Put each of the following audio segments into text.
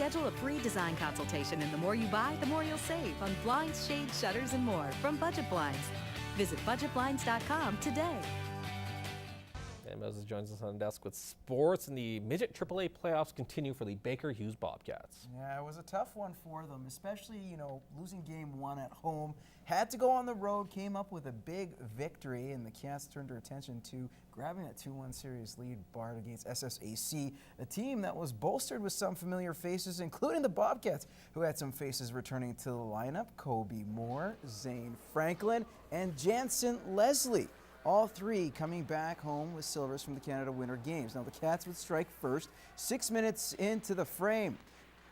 Schedule a free design consultation, and the more you buy, the more you'll save on blinds, shades, shutters, and more from Budget Blinds. Visit budgetblinds.com today. And Moses joins us on the desk with sports, and the midget AAA playoffs continue for the Baker Hughes Bobcats. Yeah, it was a tough one for them, especially, losing game one at home. Had to go on the road, came up with a big victory, and the Cats turned their attention to grabbing a 2-1 series lead barred against SSAC, a team that was bolstered with some familiar faces, including the Bobcats, who had some faces returning to the lineup: Kobe Mohr, Zane Franklin, and Jansen Leslie. All three coming back home with silvers from the Canada Winter Games. Now the Cats would strike first, 6 minutes into the frame.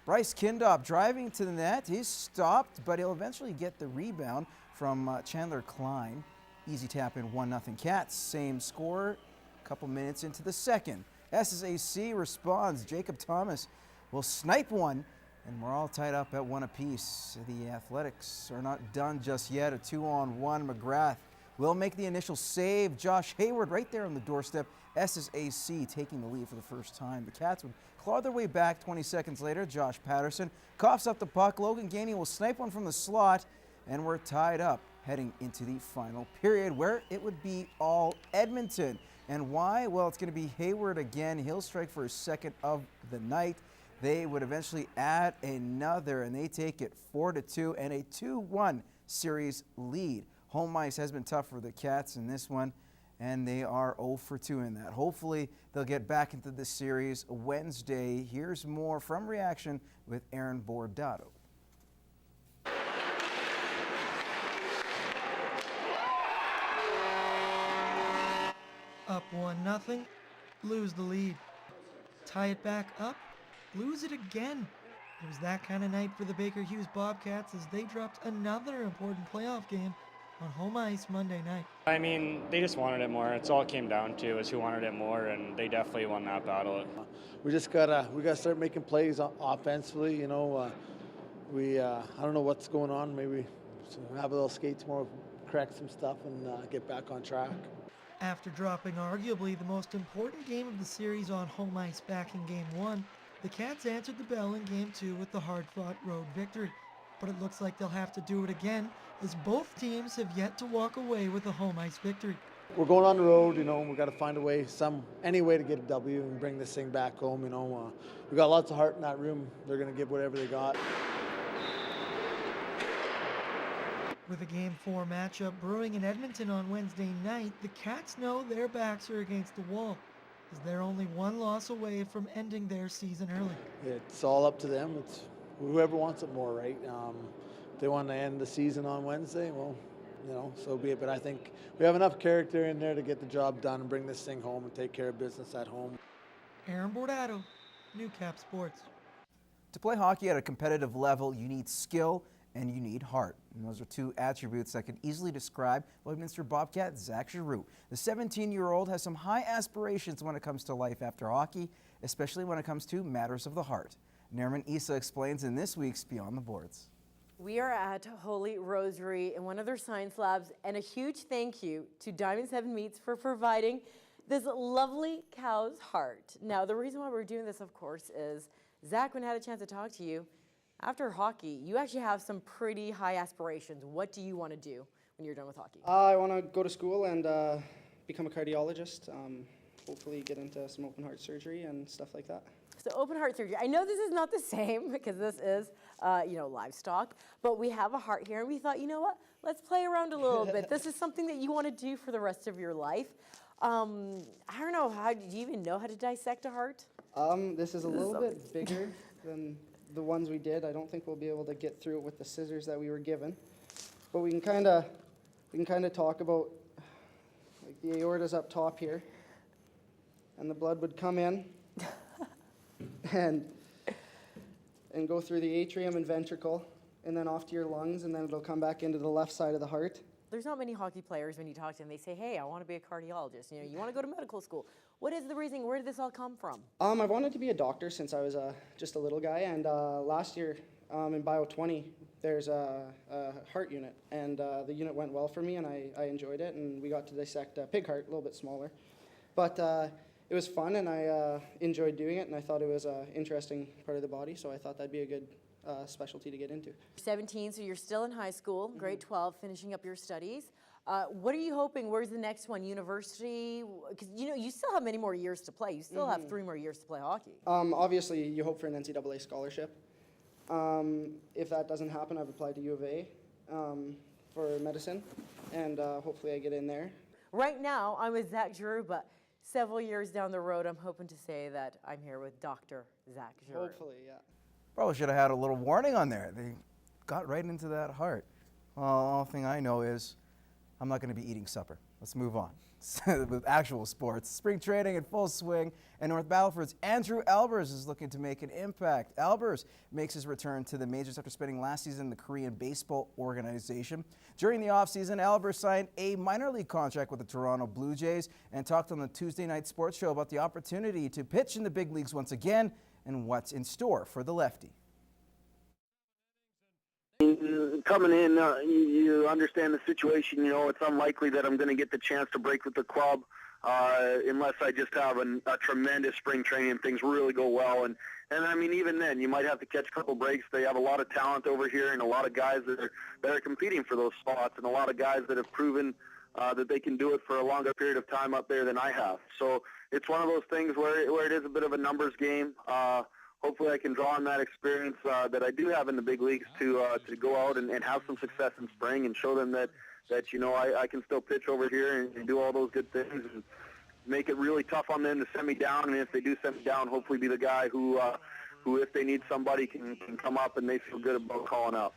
Bryce Kindop driving to the net. He's stopped, but he'll eventually get the rebound from Chandler Klein. Easy tap in, 1-0 Cats. Same score, a couple minutes into the second. SSAC responds. Jacob Thomas will snipe one, and we're all tied up at 1 apiece. The Athletics are not done just yet. A 2-on-1. McGrath will make the initial save. Josh Hayward right there on the doorstep. SSAC taking the lead for the first time. The Cats would claw their way back 20 seconds later. Josh Patterson coughs up the puck. Logan Gainey will snipe one from the slot, and we're tied up heading into the final period, where it would be all Edmonton. And why? Well, it's going to be Hayward again. He'll strike for his second of the night. They would eventually add another, and they take it 4-2 and a 2-1 series lead. Home ice has been tough for the Cats in this one, and they are 0-2 in that. Hopefully, they'll get back into the series Wednesday. Here's more from Reaction with Aaron Bordato. Up 1-0, lose the lead. Tie it back up, lose it again. It was that kind of night for the Baker Hughes Bobcats as they dropped another important playoff game on home ice Monday night. I mean, they just wanted it more. It's all it came down to, is who wanted it more, and they definitely won that battle. We gotta start making plays offensively. I don't know what's going on. Maybe have a little skate tomorrow, correct some stuff, and get back on track. After dropping arguably the most important game of the series on home ice back in Game 1, the Cats answered the bell in Game 2 with the hard-fought road victory. But it looks like they'll have to do it again, as both teams have yet to walk away with a home ice victory. We're going on the road, we've got to find a way, any way to get a W and bring this thing back home. We've got lots of heart in that room. They're going to give whatever they got. With a Game 4 matchup brewing in Edmonton on Wednesday night, the Cats know their backs are against the wall, as they're only one loss away from ending their season early. It's all up to them. It's whoever wants it more, right? If they want to end the season on Wednesday, well, so be it. But I think we have enough character in there to get the job done and bring this thing home and take care of business at home. Aaron Bordato, Newcap Sports. To play hockey at a competitive level, you need skill and you need heart. And those are two attributes that can easily describe Lloydminster Bobcat Zach Giroux. The 17-year-old has some high aspirations when it comes to life after hockey, especially when it comes to matters of the heart. Nerman Issa explains in this week's Beyond the Boards. We are at Holy Rosary in one of their science labs, and a huge thank you to Diamond 7 Meats for providing this lovely cow's heart. Now, the reason why we're doing this, of course, is Zach, when I had a chance to talk to you, after hockey, you actually have some pretty high aspirations. What do you want to do when you're done with hockey? I want to go to school and become a cardiologist, hopefully get into some open heart surgery and stuff like that. So open heart surgery. I know this is not the same because this is, livestock, but we have a heart here, and we thought, you know what? Let's play around a little bit. This is something that you want to do for the rest of your life. I don't know, do you even know how to dissect a heart? This is a little bit bigger than the ones we did. I don't think we'll be able to get through it with the scissors that we were given, but we can kind of talk about, like, the aorta's up top here, and the blood would come in and go through the atrium and ventricle, and then off to your lungs, and then it'll come back into the left side of the heart. There's not many hockey players, when you talk to them, they say, hey, I want to be a cardiologist. You want to go to medical school. What is the reason? Where did this all come from? I've wanted to be a doctor since I was just a little guy, and last year in Bio 20, there's a heart unit, and the unit went well for me, and I enjoyed it, and we got to dissect a pig heart, a little bit smaller. But it was fun, and I enjoyed doing it, and I thought it was an interesting part of the body, so I thought that'd be a good specialty to get into. 17, so you're still in high school, grade 12, finishing up your studies. What are you hoping? Where's the next one? University? Because you still have many more years to play. You still have 3 more years to play hockey. Obviously, you hope for an NCAA scholarship. If that doesn't happen, I've applied to U of A for medicine, and hopefully I get in there. Right now, I'm with Zach Giroux, but several years down the road, I'm hoping to say that I'm here with Dr. Zach Giroux. Hopefully, yeah. Probably should have had a little warning on there. They got right into that heart. Well, the only thing I know is I'm not going to be eating supper. Let's move on. With actual sports. Spring training in full swing, and North Battleford's Andrew Albers is looking to make an impact. Albers makes his return to the majors after spending last season in the Korean baseball organization. During the offseason, Albers signed a minor league contract with the Toronto Blue Jays and talked on the Tuesday Night Sports Show about the opportunity to pitch in the big leagues once again and what's in store for the lefty. Coming in, you understand the situation. It's unlikely that I'm going to get the chance to break with the club unless I just have a tremendous spring training and things really go well. And I mean, even then, you might have to catch a couple breaks. They have a lot of talent over here and a lot of guys that are competing for those spots, and a lot of guys that have proven that they can do it for a longer period of time up there than I have. So it's one of those things where it is a bit of a numbers game. Hopefully I can draw on that experience that I do have in the big leagues to go out and have some success in spring and show them that I can still pitch over here and do all those good things and make it really tough on them to send me down. And if they do send me down, hopefully be the guy who if they need somebody can come up and they feel good about calling up.